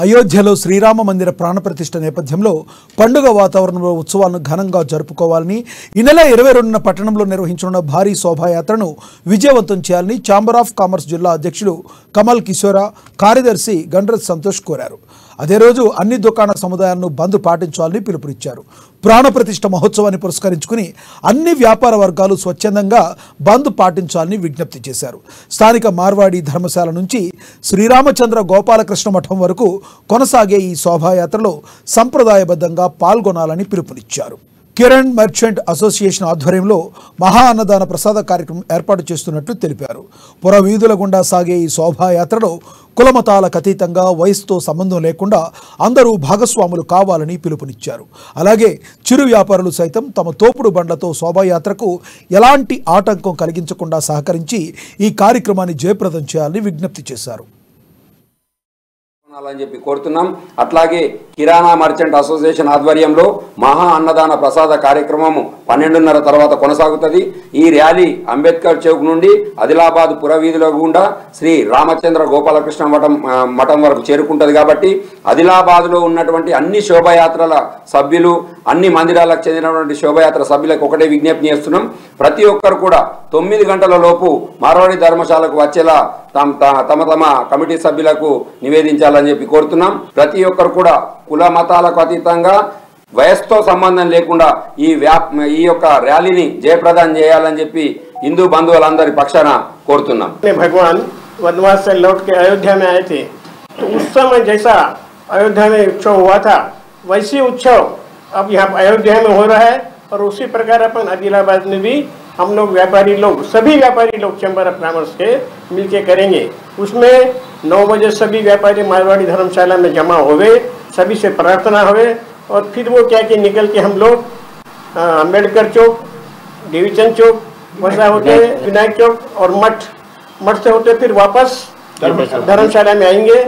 అయోధ్యలో శ్రీరామ మందిర ప్రాణప్రతిష్ఠ నేపథ్యంలో పండుగ వాతావరణంలో ఉత్సవాలను ఘనంగా జరుపుకోవాలని ఈ నెల 22న పట్టణంలో నిర్వహించనున్న భారీ శోభాయాత్రను విజయవంతం చేయాలని ఛాంబర్ ఆఫ్ కామర్స్ జిల్లా అధ్యక్షులు కమల్ కిషోరా కార్యదర్శి గండ్రజ్ సంతోష్ కోరారు. అదే రోజు అన్ని దుకాణ సముదాయాలను బంద్ పాటించాలని పిలుపునిచ్చారు. ప్రాణప్రతిష్ఠ మహోత్సవాన్ని పురస్కరించుకుని అన్ని వ్యాపార వర్గాలు స్వచ్ఛందంగా బంద్ పాటించాలని విజ్ఞప్తి చేశారు. స్థానిక మార్వాడి ధర్మశాల నుంచి శ్రీరామచంద్ర గోపాలకృష్ణ మఠం వరకు కొనసాగే ఈ శోభాయాత్రలో సంప్రదాయబద్ధంగా పాల్గొనాలని పిలుపునిచ్చారు. కిరణ్ మర్చెంట్ అసోసియేషన్ ఆధ్వర్యంలో మహా అన్నదాన ప్రసాద కార్యక్రమం ఏర్పాటు చేస్తున్నట్లు తెలిపారు. పుర వీధుల గుండా సాగే ఈ శోభాయాత్రలో కులమతాలకు అతీతంగా వయసుతో సంబంధం లేకుండా అందరూ భాగస్వాములు కావాలని పిలుపునిచ్చారు. అలాగే చిరు వ్యాపారులు సైతం తమ తోపుడు బండ్లతో శోభాయాత్రకు ఎలాంటి ఆటంకం కలిగించకుండా సహకరించి ఈ కార్యక్రమాన్ని జయప్రదం చేయాలని విజ్ఞప్తి చేశారు. అని చెప్పి కోరుతున్నాం. అట్లాగే కిరాణా మర్చెంట్ అసోసియేషన్ ఆధ్వర్యంలో మహా అన్నదాన ప్రసాద కార్యక్రమము 12:30 తర్వాత కొనసాగుతుంది. ఈ ర్యాలీ అంబేద్కర్ చౌక్ నుండి ఆదిలాబాద్ పురవీధిలో గుండా శ్రీ రామచంద్ర గోపాలకృష్ణ మఠం వరకు చేరుకుంటుంది. కాబట్టి ఆదిలాబాద్లో ఉన్నటువంటి అన్ని శోభాయాత్రల సభ్యులు, అన్ని మందిరాలకు చెందినటువంటి శోభాయాత్ర సభ్యులకు ఒకటే విజ్ఞప్తి చేస్తున్నాం. ప్రతి ఒక్కరు కూడా 9 గంటల లోపు మార్వాడి ధర్మశాలకు వచ్చేలా తమ కమిటీ సభ్యులకు నివేదించాలని చెప్పి కోరుతున్నాం. ప్రతి ఒక్కరు కూడా కుల మతాలకు అతీతంగా వయస్సుతో సంబంధం లేకుండా ఈ యొక్క ర్యాలీని జయప్రదం చేయాలని చెప్పి హిందూ బంధువులందరి పక్షాన కోరుతున్నాం. भगवान वनवास से लौट के अयोध्या में आए थे, तो उस समय जैसा अयोध्या में उत्सव हुआ था वैसी उत्सव अब यहाँ अयोध्या में हो रहा है। और उसी प्रकार अपन आदिलाबाद में भी हम लोग व्यापारी लोग, सभी व्यापारी लोग चैम्बर ऑफ कॉमर्स के मिलके करेंगे। उसमें 9 बजे सभी व्यापारी मारवाड़ी धर्मशाला में जमा होवे, सभी से प्रार्थना होवे और फिर वो क्या कि निकल के हम लोग अम्बेडकर चौक, डिवीजन चौक, वैसा होते विनायक चौक और मठ से होते फिर वापस धर्मशाला में आएंगे।